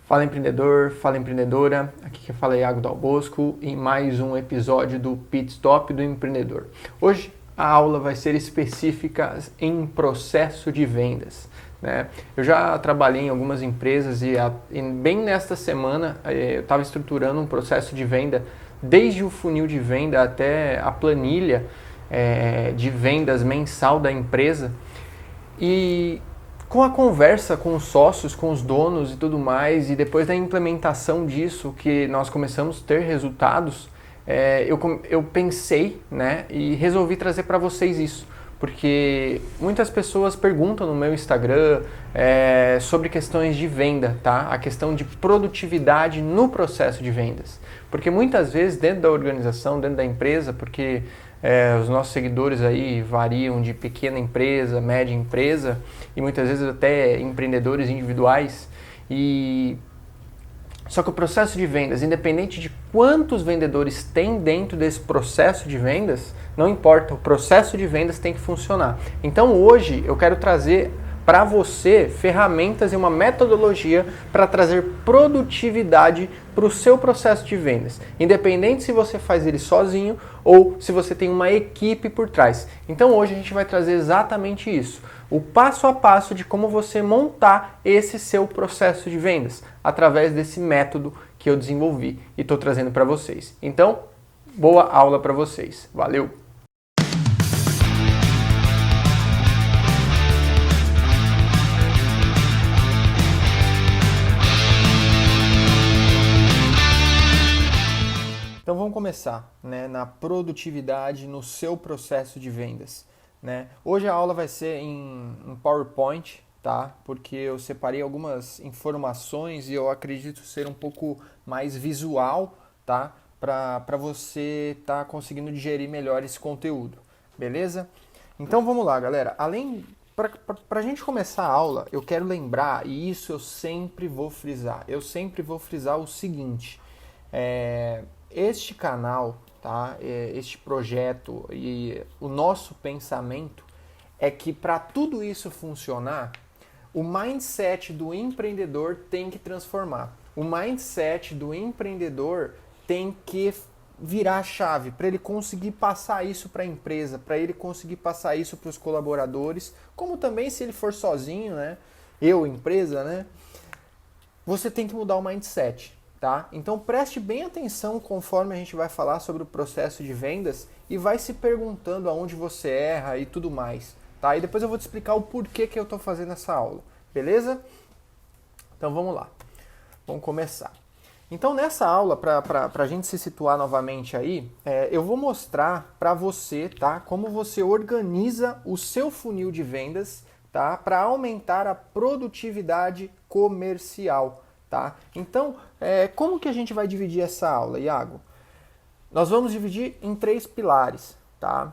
Fala empreendedor, fala empreendedora, aqui que fala é Iago Dal Bosco em mais um episódio do Pit Stop do Empreendedor. Hoje a aula vai ser específica em processo de vendas, né? Eu já trabalhei em algumas empresas e bem nesta semana eu estava estruturando um processo de venda, desde o funil de venda até a planilha de vendas mensal da empresa. E com a conversa com os sócios, com os donos e tudo mais, e depois da implementação disso, que nós começamos a ter resultados, eu pensei, né, e resolvi trazer para vocês isso. Porque muitas pessoas perguntam no meu Instagram sobre questões de venda, tá? A questão de produtividade no processo de vendas. Porque muitas vezes dentro da organização, dentro da empresa, porque os nossos seguidores aí variam de pequena empresa, média empresa e muitas vezes até empreendedores individuais. Só que o processo de vendas, independente de quantos vendedores tem dentro desse processo de vendas, não importa, o processo de vendas tem que funcionar. Então hoje eu quero trazer para você ferramentas e uma metodologia para trazer produtividade para o seu processo de vendas, independente se você faz ele sozinho ou se você tem uma equipe por trás. Então hoje a gente vai trazer exatamente isso, o passo a passo de como você montar esse seu processo de vendas, através desse método que eu desenvolvi e estou trazendo para vocês. Então, boa aula para vocês. Valeu! Então vamos começar, né, na produtividade no seu processo de vendas, né? Hoje a aula vai ser em PowerPoint, tá? Porque eu separei algumas informações e eu acredito ser um pouco mais visual, tá? Para você estar conseguindo digerir melhor esse conteúdo, beleza? Então vamos lá, galera. Para a gente começar a aula, eu quero lembrar, e isso eu sempre vou frisar o seguinte: este canal, tá? Este projeto e o nosso pensamento é que para tudo isso funcionar, o mindset do empreendedor tem que transformar. O mindset do empreendedor tem que virar a chave para ele conseguir passar isso para a empresa, para ele conseguir passar isso para os colaboradores, como também se ele for sozinho, né? Empresa, né? Você tem que mudar o mindset. Tá? Então preste bem atenção conforme a gente vai falar sobre o processo de vendas e vai se perguntando aonde você erra e tudo mais. Tá? E depois eu vou te explicar o porquê que eu estou fazendo essa aula. Beleza? Então vamos lá. Vamos começar. Então nessa aula, para a gente se situar novamente aí, eu vou mostrar para você, tá, como você organiza o seu funil de vendas, tá, para aumentar a produtividade comercial. Tá? Então, como que a gente vai dividir essa aula, Iago? Nós vamos dividir em 3 pilares, tá?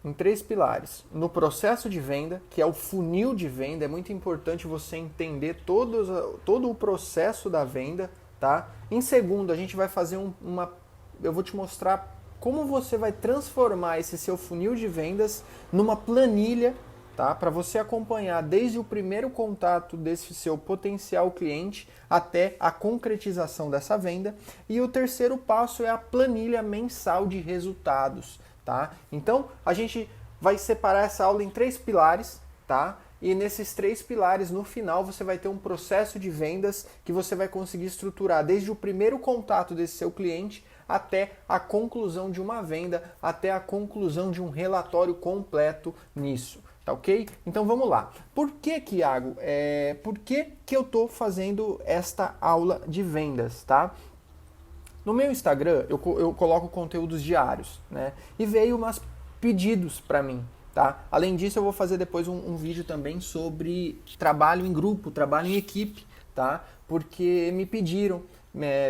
Em 3 pilares. No processo de venda, que é o funil de venda, é muito importante você entender todo o processo da venda, tá? Em segundo, a gente vai fazer eu vou te mostrar como você vai transformar esse seu funil de vendas numa planilha, tá? Para você acompanhar desde o primeiro contato desse seu potencial cliente até a concretização dessa venda. E o terceiro passo é a planilha mensal de resultados, tá? Então, a gente vai separar essa aula em 3 pilares, tá? E nesses 3 pilares, no final, você vai ter um processo de vendas que você vai conseguir estruturar desde o primeiro contato desse seu cliente até a conclusão de uma venda, até a conclusão de um relatório completo nisso. Tá ok? Então vamos lá. Por que, Iago? Por que eu estou fazendo esta aula de vendas, tá? No meu Instagram eu coloco conteúdos diários, né? E veio umas pedidos para mim, tá? Além disso eu vou fazer depois um vídeo também sobre trabalho em grupo, trabalho em equipe, tá? Porque me pediram,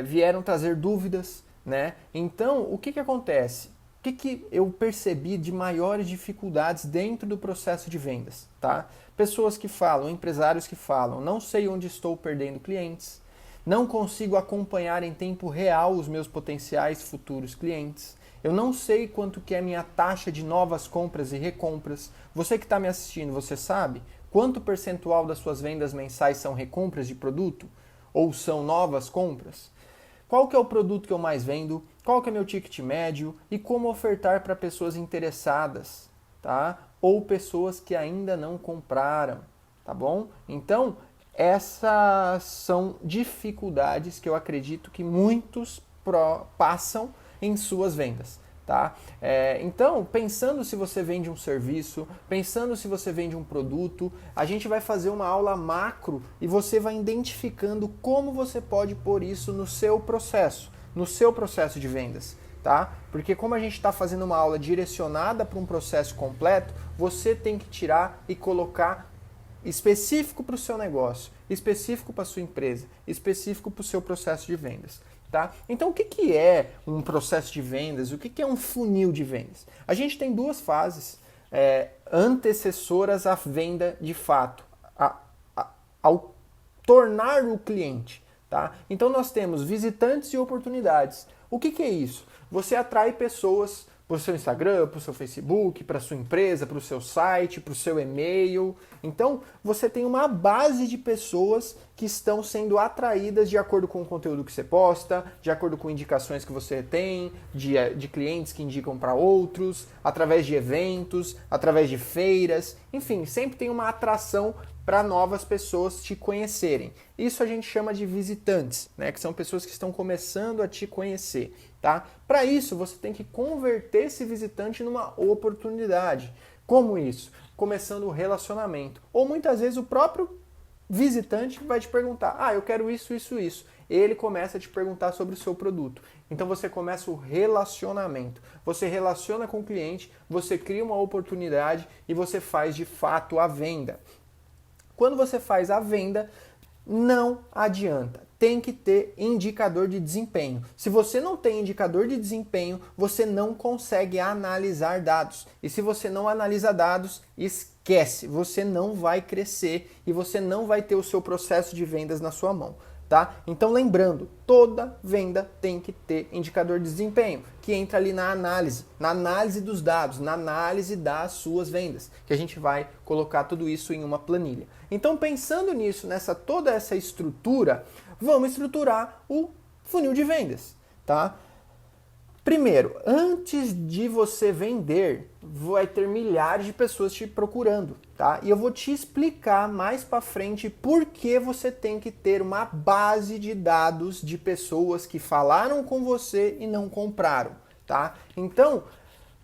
vieram trazer dúvidas, né? Então o que acontece? O que eu percebi de maiores dificuldades dentro do processo de vendas, tá? Pessoas que falam, empresários que falam, não sei onde estou perdendo clientes, não consigo acompanhar em tempo real os meus potenciais futuros clientes, eu não sei quanto que é a minha taxa de novas compras e recompras. Você que está me assistindo, você sabe quanto percentual das suas vendas mensais são recompras de produto? ou são novas compras? Qual que é o produto que eu mais vendo? Qual que é meu ticket médio? E como ofertar para pessoas interessadas, tá? Ou pessoas que ainda não compraram, tá bom? Então, essas são dificuldades que eu acredito que muitos passam em suas vendas. Tá? Então, pensando se você vende um serviço, pensando se você vende um produto, a gente vai fazer uma aula macro e você vai identificando como você pode pôr isso no seu processo de vendas. Tá? Porque como a gente está fazendo uma aula direcionada para um processo completo, você tem que tirar e colocar específico para o seu negócio, específico para a sua empresa, específico para o seu processo de vendas. Tá? Então, o que é um processo de vendas? O que é um funil de vendas? A gente tem duas fases antecessoras à venda de fato, ao tornar o cliente. Tá? Então, nós temos visitantes e oportunidades. O que é isso? Você atrai pessoas para o seu Instagram, para o seu Facebook, para a sua empresa, para o seu site, para o seu e-mail. Então, você tem uma base de pessoas que estão sendo atraídas de acordo com o conteúdo que você posta, de acordo com indicações que você tem, de clientes que indicam para outros, através de eventos, através de feiras. Enfim, sempre tem uma atração para novas pessoas te conhecerem. Isso a gente chama de visitantes, né? Que são pessoas que estão começando a te conhecer. Tá? Para isso, você tem que converter esse visitante numa oportunidade. Como isso? Começando o relacionamento. Ou muitas vezes o próprio visitante vai te perguntar: eu quero isso, isso, isso. Ele começa a te perguntar sobre o seu produto. Então você começa o relacionamento. Você relaciona com o cliente, você cria uma oportunidade e você faz de fato a venda. Quando você faz a venda, não adianta. Tem que ter indicador de desempenho. Se você não tem indicador de desempenho, você não consegue analisar dados. E se você não analisa dados, esquece. Você não vai crescer e você não vai ter o seu processo de vendas na sua mão. Tá? Então lembrando, toda venda tem que ter indicador de desempenho, que entra ali na análise dos dados, na análise das suas vendas, que a gente vai colocar tudo isso em uma planilha. Então pensando nisso, toda essa estrutura, vamos estruturar o funil de vendas, tá? Primeiro, antes de você vender, vai ter milhares de pessoas te procurando, tá? E eu vou te explicar mais para frente por que você tem que ter uma base de dados de pessoas que falaram com você e não compraram, tá? Então,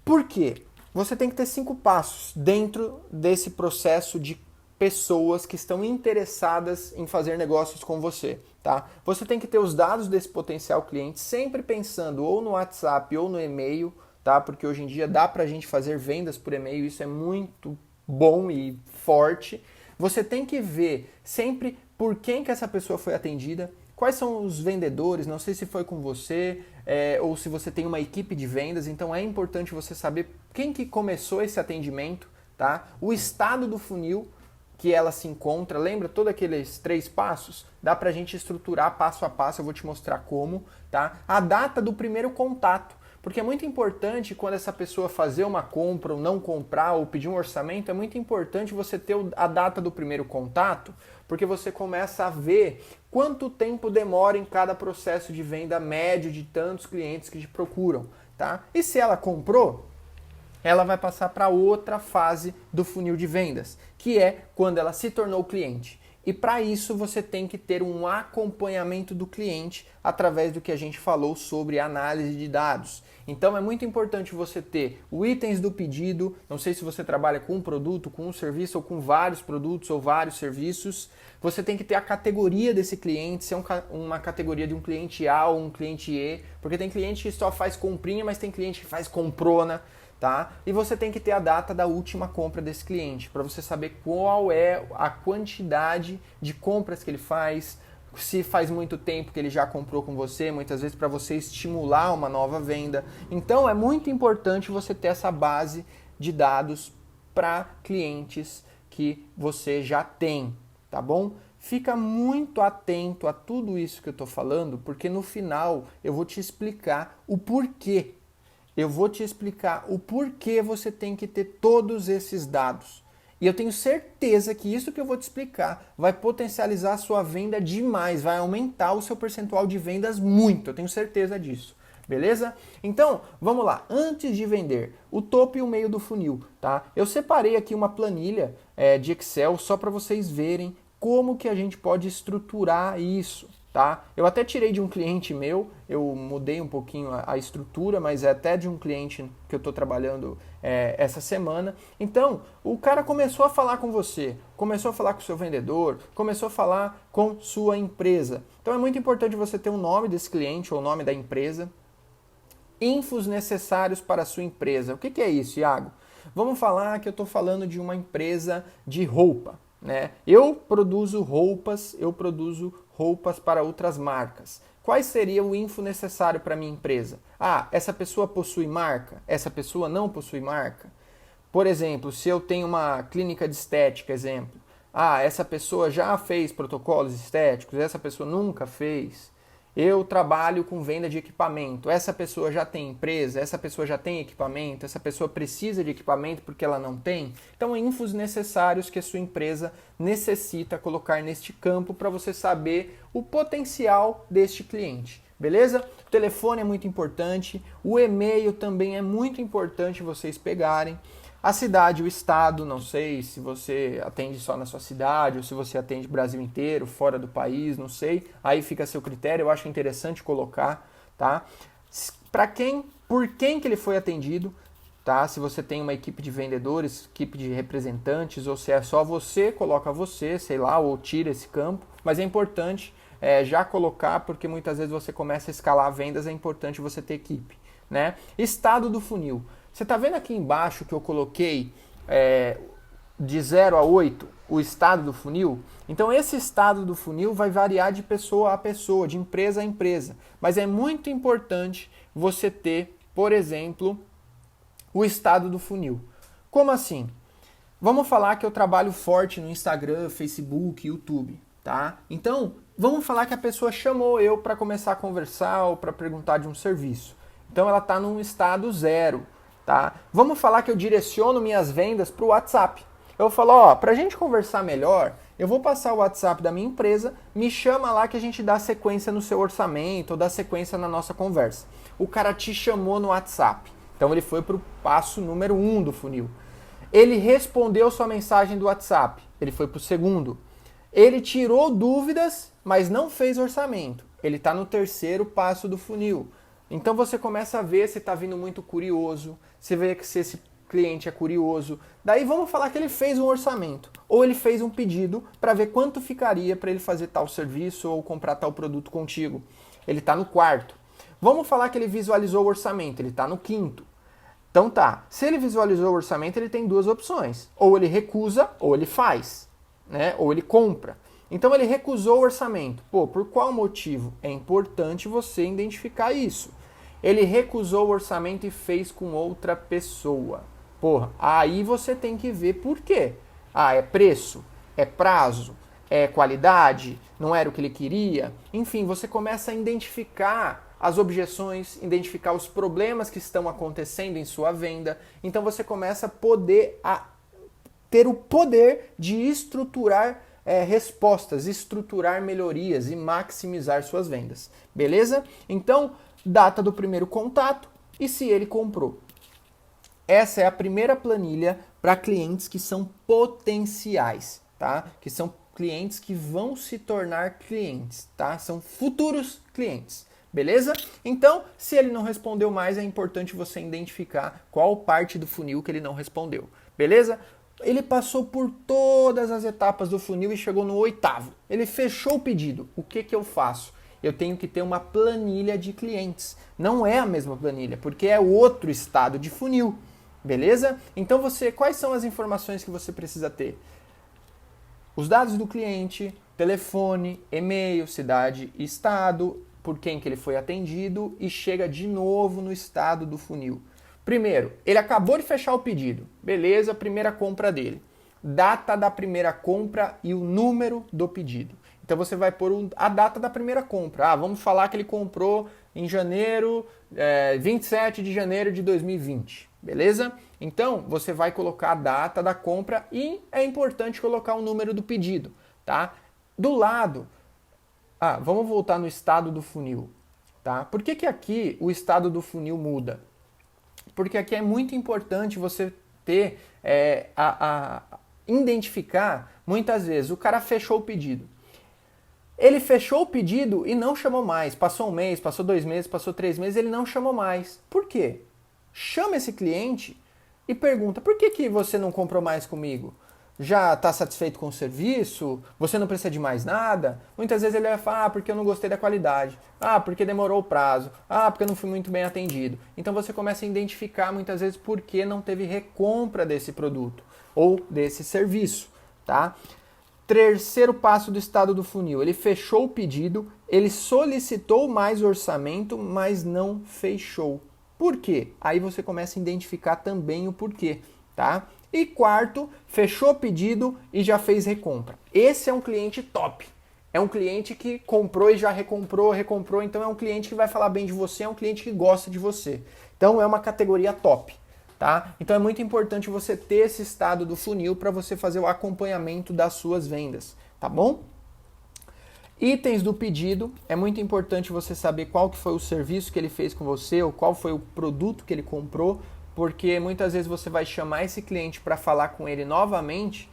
por quê? Você tem que ter 5 passos dentro desse processo de pessoas que estão interessadas em fazer negócios com você. Tá? Você tem que ter os dados desse potencial cliente sempre pensando ou no WhatsApp ou no e-mail, tá? Porque hoje em dia dá pra gente fazer vendas por e-mail, isso é muito bom e forte. Você tem que ver sempre por quem que essa pessoa foi atendida, quais são os vendedores, não sei se foi com você ou se você tem uma equipe de vendas, então é importante você saber quem que começou esse atendimento, tá? O estado do funil que ela se encontra, lembra todos aqueles 3 passos? Dá pra gente estruturar passo a passo, eu vou te mostrar como, tá? A data do primeiro contato, porque é muito importante quando essa pessoa fazer uma compra ou não comprar ou pedir um orçamento, é muito importante você ter a data do primeiro contato, porque você começa a ver quanto tempo demora em cada processo de venda médio de tantos clientes que te procuram, tá? E se ela comprou, ela vai passar para outra fase do funil de vendas, que é quando ela se tornou cliente. E para isso você tem que ter um acompanhamento do cliente através do que a gente falou sobre análise de dados. Então é muito importante você ter os itens do pedido, não sei se você trabalha com um produto, com um serviço ou com vários produtos ou vários serviços. Você tem que ter a categoria desse cliente, se é uma categoria de um cliente A ou um cliente E, porque tem cliente que só faz comprinha, mas tem cliente que faz comprona. Tá? E você tem que ter a data da última compra desse cliente, para você saber qual é a quantidade de compras que ele faz, se faz muito tempo que ele já comprou com você, muitas vezes para você estimular uma nova venda. Então é muito importante você ter essa base de dados para clientes que você já tem, tá bom? Fica muito atento a tudo isso que eu estou falando, porque no final eu vou te explicar o porquê. Eu vou te explicar o porquê você tem que ter todos esses dados. E eu tenho certeza que isso que eu vou te explicar vai potencializar a sua venda demais, vai aumentar o seu percentual de vendas muito, eu tenho certeza disso. Beleza? Então, vamos lá. Antes de vender, o topo e o meio do funil, tá? Eu separei aqui uma planilha de Excel só para vocês verem como que a gente pode estruturar isso, tá? Eu até tirei de um cliente meu, eu mudei um pouquinho a estrutura, mas é até de um cliente que eu estou trabalhando essa semana. Então, o cara começou a falar com você, começou a falar com o seu vendedor, começou a falar com sua empresa. Então, é muito importante você ter o nome desse cliente ou o nome da empresa. Infos necessários para a sua empresa. O que é isso, Iago? Vamos falar que eu estou falando de uma empresa de roupa, né? Eu produzo roupas para outras marcas. Quais seria o info necessário para a minha empresa? Ah, essa pessoa possui marca? Essa pessoa não possui marca? Por exemplo, se eu tenho uma clínica de estética, exemplo. Ah, essa pessoa já fez protocolos estéticos? Essa pessoa nunca fez? Eu trabalho com venda de equipamento. Essa pessoa já tem empresa, essa pessoa já tem equipamento, essa pessoa precisa de equipamento porque ela não tem. Então, infos necessários que a sua empresa necessita colocar neste campo para você saber o potencial deste cliente. Beleza? O telefone é muito importante, o e-mail também é muito importante vocês pegarem. A cidade, o estado, não sei se você atende só na sua cidade ou se você atende Brasil inteiro, fora do país, não sei. Aí fica a seu critério, eu acho interessante colocar, tá? Por quem que ele foi atendido, tá? Se você tem uma equipe de vendedores, equipe de representantes, ou se é só você, coloca você, sei lá, ou tira esse campo. Mas é importante já colocar, porque muitas vezes você começa a escalar vendas, é importante você ter equipe, né? Estado do funil. Você está vendo aqui embaixo que eu coloquei de 0 a 8 o estado do funil? Então esse estado do funil vai variar de pessoa a pessoa, de empresa a empresa. Mas é muito importante você ter, por exemplo, o estado do funil. Como assim? Vamos falar que eu trabalho forte no Instagram, Facebook, YouTube, tá? Então, vamos falar que a pessoa chamou eu para começar a conversar ou para perguntar de um serviço. Então ela está num estado 0. Tá? Vamos falar que eu direciono minhas vendas para o WhatsApp. Eu falo, ó, para a gente conversar melhor, eu vou passar o WhatsApp da minha empresa, me chama lá que a gente dá sequência no seu orçamento ou dá sequência na nossa conversa. O cara te chamou no WhatsApp. Então ele foi para o passo número 1 do funil. Ele respondeu sua mensagem do WhatsApp. Ele foi para o segundo. Ele tirou dúvidas, mas não fez orçamento. Ele está no terceiro passo do funil. Então você começa a ver se está vindo muito curioso, você vê que se esse cliente é curioso. Daí vamos falar que ele fez um orçamento, ou ele fez um pedido para ver quanto ficaria para ele fazer tal serviço ou comprar tal produto contigo. Ele está no quarto. Vamos falar que ele visualizou o orçamento, ele está no quinto. Então tá, se ele visualizou o orçamento, ele tem duas opções. Ou ele recusa, ou ele faz, né? Ou ele compra. Então ele recusou o orçamento. Pô, por qual motivo? É importante você identificar isso. Ele recusou o orçamento e fez com outra pessoa. Porra, aí você tem que ver por quê. Ah, é preço? É prazo? É qualidade? Não era o que ele queria? Enfim, você começa a identificar as objeções, identificar os problemas que estão acontecendo em sua venda. Então você começa a ter o poder de estruturar respostas, estruturar melhorias e maximizar suas vendas. Beleza? Então, data do primeiro contato e se ele comprou. Essa é a primeira planilha para clientes que são potenciais, tá? Que são clientes que vão se tornar clientes, tá? São futuros clientes, beleza? Então, se ele não respondeu mais, é importante você identificar qual parte do funil que ele não respondeu, beleza? Ele passou por todas as etapas do funil e chegou no 8º. Ele fechou o pedido. O que eu faço? Eu tenho que ter uma planilha de clientes. Não é a mesma planilha, porque é outro estado de funil. Beleza? Então quais são as informações que você precisa ter? Os dados do cliente, telefone, e-mail, cidade e estado, por quem que ele foi atendido e chega de novo no estado do funil. Primeiro, ele acabou de fechar o pedido. Beleza, primeira compra dele. Data da primeira compra e o número do pedido. Então você vai pôr a data da primeira compra. Vamos falar que ele comprou em janeiro, 27 de janeiro de 2020. beleza? Então, você vai colocar a data da compra e é importante colocar o número do pedido, tá? Do lado, vamos voltar no estado do funil, tá? Por que aqui o estado do funil muda? Porque aqui é muito importante você ter, identificar, muitas vezes, o cara fechou o pedido. Ele fechou o pedido e não chamou mais. Passou um mês, passou 2 meses, passou 3 meses, ele não chamou mais. Por quê? Chama esse cliente e pergunta, por que você não comprou mais comigo? Já está satisfeito com o serviço? Você não precisa de mais nada? Muitas vezes ele vai falar, porque eu não gostei da qualidade. Porque demorou o prazo. Porque eu não fui muito bem atendido. Então você começa a identificar muitas vezes por que não teve recompra desse produto ou desse serviço, tá? Terceiro passo do estado do funil, ele fechou o pedido, ele solicitou mais orçamento, mas não fechou. Por quê? Aí você começa a identificar também o porquê, tá? E quarto, fechou o pedido e já fez recompra. Esse é um cliente top. É um cliente que comprou e já recomprou, então é um cliente que vai falar bem de você, é um cliente que gosta de você. Então é uma categoria top. Tá? Então é muito importante você ter esse estado do funil para você fazer o acompanhamento das suas vendas, tá bom? Itens do pedido, é muito importante você saber qual que foi o serviço que ele fez com você ou qual foi o produto que ele comprou, porque muitas vezes você vai chamar esse cliente para falar com ele novamente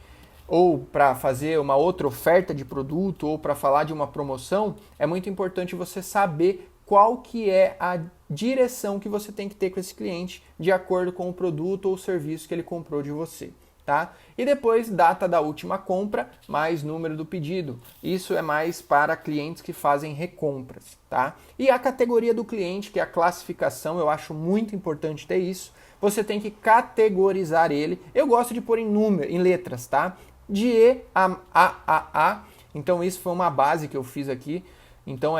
ou para fazer uma outra oferta de produto ou para falar de uma promoção. É muito importante você saber qual que é a direção que você tem que ter com esse cliente de acordo com o produto ou serviço que ele comprou de você, tá? E depois, data da última compra, mais número do pedido. Isso é mais para clientes que fazem recompras, tá? E a categoria do cliente, que é a classificação, eu acho muito importante ter isso. Você tem que categorizar ele. Eu gosto de pôr em letras, tá? De E a. Então isso foi uma base que eu fiz aqui. Então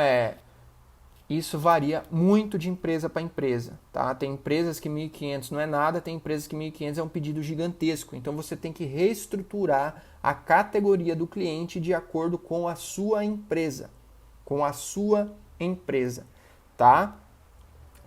isso varia muito de empresa para empresa, tá? Tem empresas que 1.500 não é nada, tem empresas que 1.500 é um pedido gigantesco. Então você tem que reestruturar a categoria do cliente de acordo com a sua empresa, tá?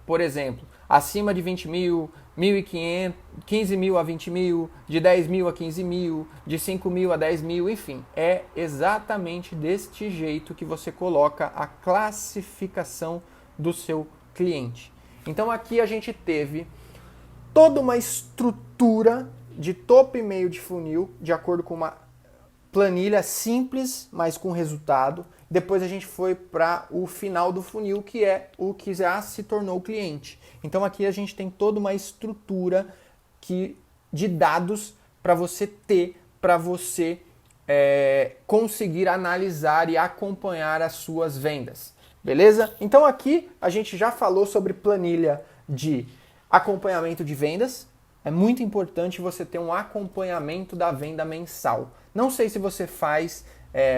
Por exemplo, acima de 20 mil, 1.500, 15 mil a 20 mil, de 10 mil a 15 mil, de 5 mil a 10 mil, enfim. É exatamente deste jeito que você coloca a classificação do seu cliente. Então aqui a gente teve toda uma estrutura de topo e meio de funil, de acordo com uma planilha simples, mas com resultado. Depois a gente foi para o final do funil, que é o que já se tornou cliente. Então aqui a gente tem toda uma estrutura de dados para você ter, para você conseguir analisar e acompanhar as suas vendas. Beleza? Então aqui a gente já falou sobre planilha de acompanhamento de vendas. É muito importante você ter um acompanhamento da venda mensal. Não sei se você faz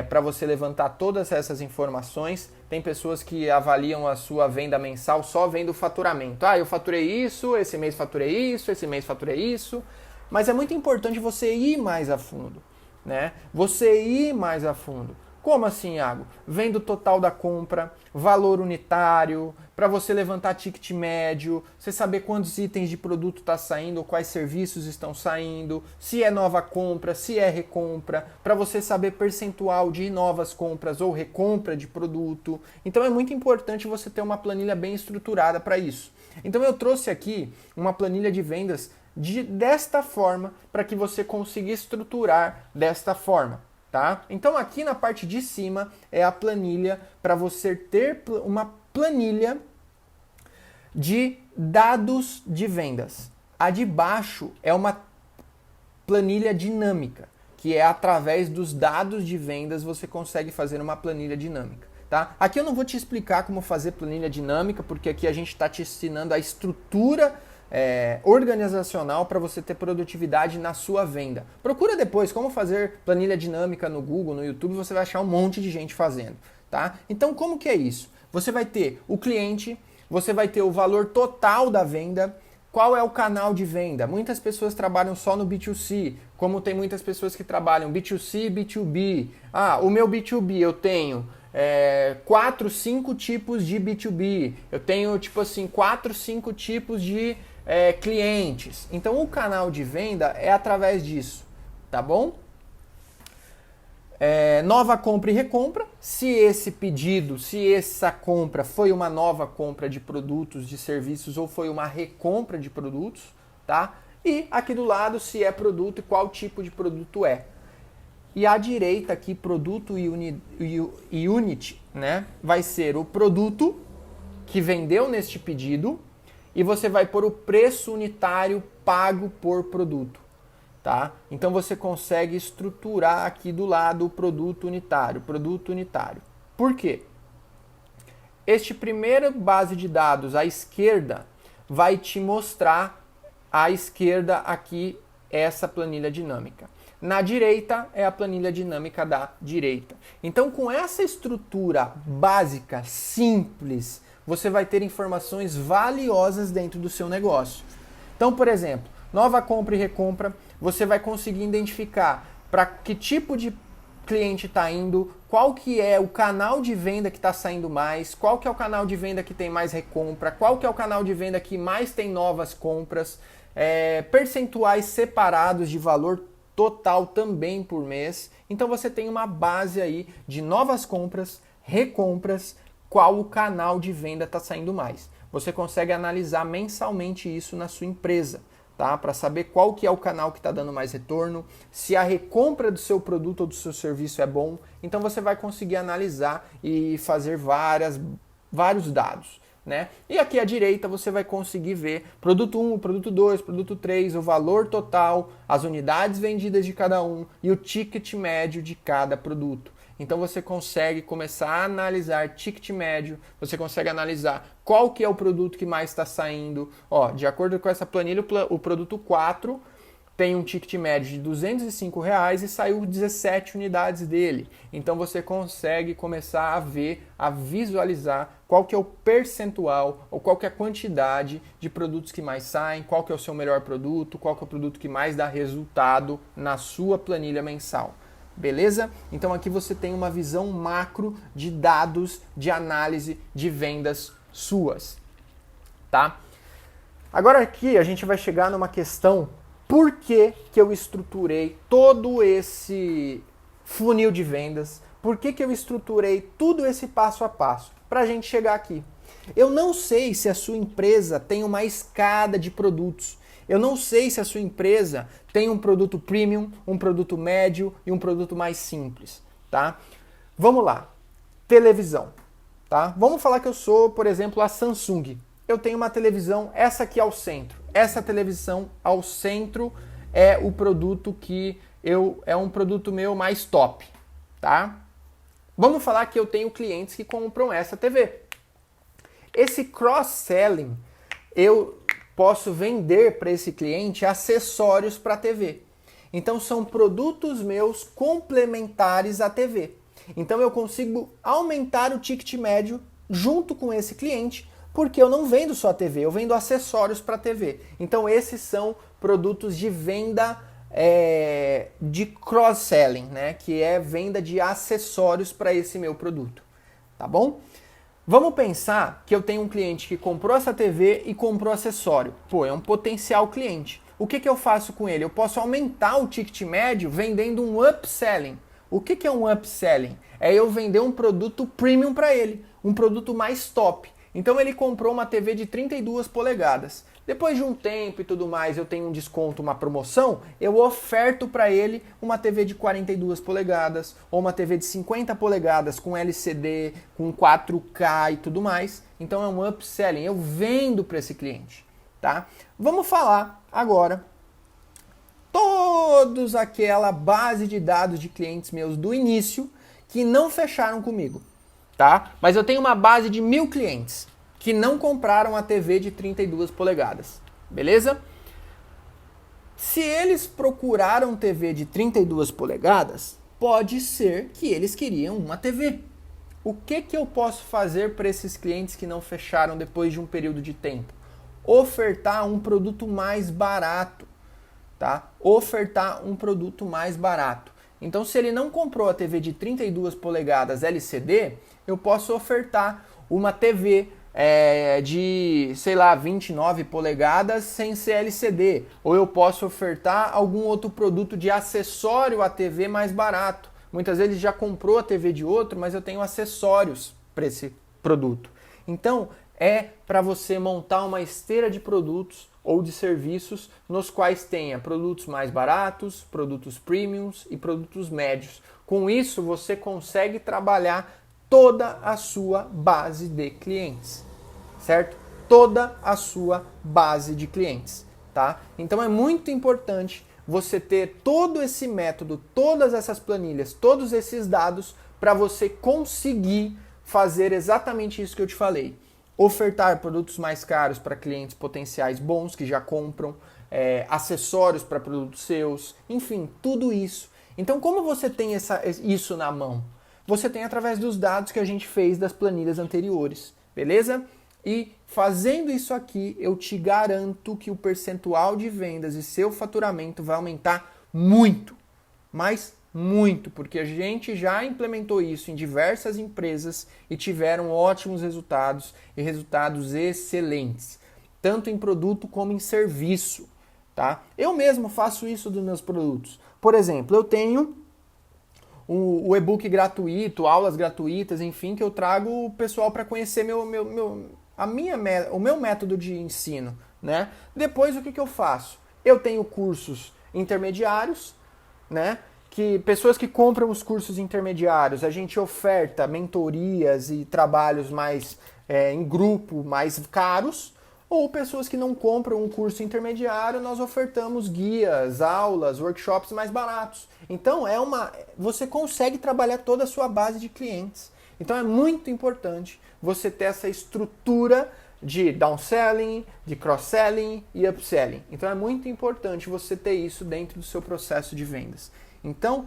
para você levantar todas essas informações. Tem pessoas que avaliam a sua venda mensal só vendo o faturamento. Eu faturei isso, esse mês faturei isso, esse mês faturei isso. Mas é muito importante você ir mais a fundo, né? Você ir mais a fundo. Como assim, Iago? Vendo o total da compra, valor unitário, para você levantar ticket médio, você saber quantos itens de produto está saindo, ou quais serviços estão saindo, se é nova compra, se é recompra, para você saber percentual de novas compras ou recompra de produto. Então é muito importante você ter uma planilha bem estruturada para isso. Então eu trouxe aqui uma planilha de vendas desta forma, para que você consiga estruturar desta forma. Tá? Então aqui na parte de cima é a planilha para você ter uma planilha de dados de vendas. A de baixo é uma planilha dinâmica, que é através dos dados de vendas você consegue fazer uma planilha dinâmica. Tá? Aqui eu não vou te explicar como fazer planilha dinâmica, porque aqui a gente está te ensinando a estrutura organizacional para você ter produtividade na sua venda. Procura depois como fazer planilha dinâmica no Google, no YouTube, você vai achar um monte de gente fazendo, tá? Então como que é isso? Você vai ter o cliente, você vai ter o valor total da venda, qual é o canal de venda? Muitas pessoas trabalham só no B2C, como tem muitas pessoas que trabalham B2C e B2B. O meu B2B eu tenho 4, 5 tipos de B2B. Eu tenho, 4, 5 tipos de clientes. Então o canal de venda é através disso, tá bom? Nova compra e recompra, se esse pedido, se essa compra foi uma nova compra de produtos, de serviços ou foi uma recompra de produtos, tá? E aqui do lado se é produto e qual tipo de produto é. E à direita aqui, produto e unit, né? Vai ser o produto que vendeu neste pedido e você vai pôr o preço unitário pago por produto. Tá? Então você consegue estruturar aqui do lado o produto unitário. Por quê? Este primeiro base de dados à esquerda vai te mostrar à esquerda aqui essa planilha dinâmica. Na direita é a planilha dinâmica da direita. Então com essa estrutura básica, simples, você vai ter informações valiosas dentro do seu negócio. Então, por exemplo, nova compra e recompra, você vai conseguir identificar para que tipo de cliente está indo, qual que é o canal de venda que está saindo mais, qual que é o canal de venda que tem mais recompra, qual que é o canal de venda que mais tem novas compras, percentuais separados de valor total também por mês. Então você tem uma base aí de novas compras, recompras, qual o canal de venda está saindo mais. Você consegue analisar mensalmente isso na sua empresa. Tá? Para saber qual que é o canal que está dando mais retorno, se a recompra do seu produto ou do seu serviço é bom, então você vai conseguir analisar e fazer vários dados. Né? E aqui à direita você vai conseguir ver produto 1, produto 2, produto 3, o valor total, as unidades vendidas de cada um e o ticket médio de cada produto. Então você consegue começar a analisar ticket médio, você consegue analisar qual que é o produto que mais está saindo. Ó, de acordo com essa planilha, o produto 4 tem um ticket médio de R$205 e saiu 17 unidades dele. Então você consegue começar a ver, a visualizar qual que é o percentual ou qual que é a quantidade de produtos que mais saem, qual que é o seu melhor produto, qual que é o produto que mais dá resultado na sua planilha mensal. Beleza? Então aqui você tem uma visão macro de dados de análise de vendas suas, tá? Agora aqui a gente vai chegar numa questão, por que eu estruturei todo esse funil de vendas, por que eu estruturei tudo esse passo a passo para a gente chegar aqui. Eu não sei se a sua empresa tem uma escada de produtos. Eu não sei se a sua empresa tem um produto premium, um produto médio e um produto mais simples, tá? Vamos lá. Televisão, tá? Vamos falar que eu sou, por exemplo, a Samsung. Eu tenho uma televisão, essa aqui ao centro. Essa televisão ao centro é o produto é um produto meu mais top, tá? Vamos falar que eu tenho clientes que compram essa TV. Esse cross-selling, eu posso vender para esse cliente acessórios para a TV. Então são produtos meus complementares à TV. Então eu consigo aumentar o ticket médio junto com esse cliente, porque eu não vendo só a TV, eu vendo acessórios para a TV. Então esses são produtos de venda de cross-selling, né? Que é venda de acessórios para esse meu produto. Tá bom? Vamos pensar que eu tenho um cliente que comprou essa TV e comprou acessório. Pô, é um potencial cliente. O que eu faço com ele? Eu posso aumentar o ticket médio vendendo um upselling. O que é um upselling? É eu vender um produto premium para ele, um produto mais top. Então ele comprou uma TV de 32 polegadas. Depois de um tempo e tudo mais, eu tenho um desconto, uma promoção, eu oferto para ele uma TV de 42 polegadas ou uma TV de 50 polegadas com LCD, com 4K e tudo mais. Então é um upselling, eu vendo para esse cliente, tá? Vamos falar agora todos aquela base de dados de clientes meus do início que não fecharam comigo, tá? Mas eu tenho uma base de 1000 clientes que não compraram a TV de 32 polegadas, beleza? Se eles procuraram TV de 32 polegadas, pode ser que eles queriam uma TV. O que eu posso fazer para esses clientes que não fecharam depois de um período de tempo? Ofertar um produto mais barato, tá? Ofertar um produto mais barato. Então, se ele não comprou a TV de 32 polegadas LCD, eu posso ofertar uma TV de, sei lá, 29 polegadas sem ser LCD. Ou eu posso ofertar algum outro produto de acessório à TV mais barato. Muitas vezes já comprou a TV de outro, mas eu tenho acessórios para esse produto. Então, é para você montar uma esteira de produtos ou de serviços nos quais tenha produtos mais baratos, produtos premiums e produtos médios. Com isso, você consegue trabalhar toda a sua base de clientes, certo? Toda a sua base de clientes, tá? Então é muito importante você ter todo esse método, todas essas planilhas, todos esses dados para você conseguir fazer exatamente isso que eu te falei. Ofertar produtos mais caros para clientes potenciais bons que já compram, acessórios para produtos seus, enfim, tudo isso. Então, como você tem isso na mão? Você tem através dos dados que a gente fez das planilhas anteriores, beleza? E fazendo isso aqui, eu te garanto que o percentual de vendas e seu faturamento vai aumentar muito, mas muito, porque a gente já implementou isso em diversas empresas e tiveram ótimos resultados e resultados excelentes, tanto em produto como em serviço, tá? Eu mesmo faço isso dos meus produtos. Por exemplo, eu tenho o e-book gratuito, aulas gratuitas, enfim, que eu trago o pessoal para conhecer o meu método de ensino, né? Depois, o que eu faço? Eu tenho cursos intermediários, né? Que pessoas que compram os cursos intermediários, a gente oferta mentorias e trabalhos mais em grupo, mais caros, ou pessoas que não compram um curso intermediário, nós ofertamos guias, aulas, workshops mais baratos. Então você consegue trabalhar toda a sua base de clientes. Então é muito importante você ter essa estrutura de downselling, de cross-selling e upselling. Então é muito importante você ter isso dentro do seu processo de vendas. Então,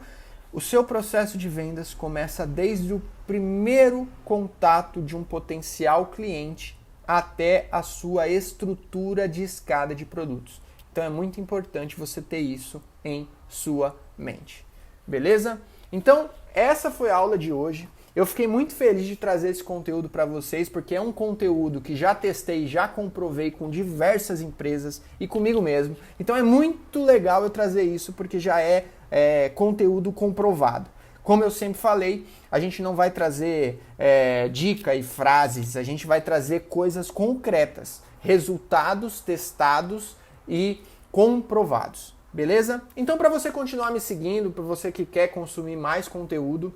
o seu processo de vendas começa desde o primeiro contato de um potencial cliente até a sua estrutura de escada de produtos. Então é muito importante você ter isso em sua mente. Beleza? Então, essa foi a aula de hoje. Eu fiquei muito feliz de trazer esse conteúdo para vocês, porque é um conteúdo que já testei, já comprovei com diversas empresas e comigo mesmo. Então é muito legal eu trazer isso, porque já é conteúdo comprovado. Como eu sempre falei, a gente não vai trazer dica e frases, a gente vai trazer coisas concretas, resultados testados e comprovados, beleza? Então, para você continuar me seguindo, para você que quer consumir mais conteúdo,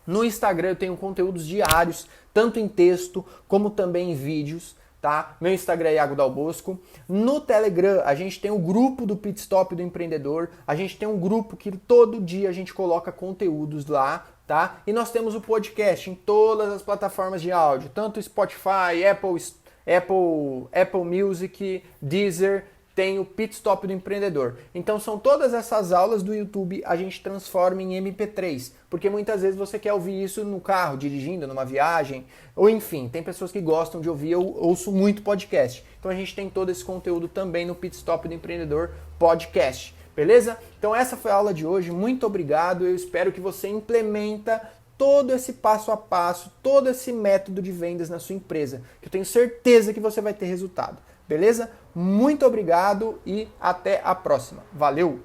no Instagram eu tenho conteúdos diários, tanto em texto como também em vídeos, tá? Meu Instagram é Iago Dal Bosco. No Telegram a gente tem o grupo do Pit Stop do Empreendedor, a gente tem um grupo que todo dia a gente coloca conteúdos lá, tá? E nós temos o podcast em todas as plataformas de áudio, tanto Spotify, Apple Music, Deezer, tem o Pit Stop do Empreendedor. Então são todas essas aulas do YouTube a gente transforma em MP3, porque muitas vezes você quer ouvir isso no carro, dirigindo, numa viagem, ou enfim, tem pessoas que gostam de ouvir, eu ouço muito podcast. Então a gente tem todo esse conteúdo também no Pit Stop do Empreendedor Podcast, beleza? Então essa foi a aula de hoje, muito obrigado, eu espero que você implementa todo esse passo a passo, todo esse método de vendas na sua empresa, que eu tenho certeza que você vai ter resultado. Beleza? Muito obrigado e até a próxima. Valeu!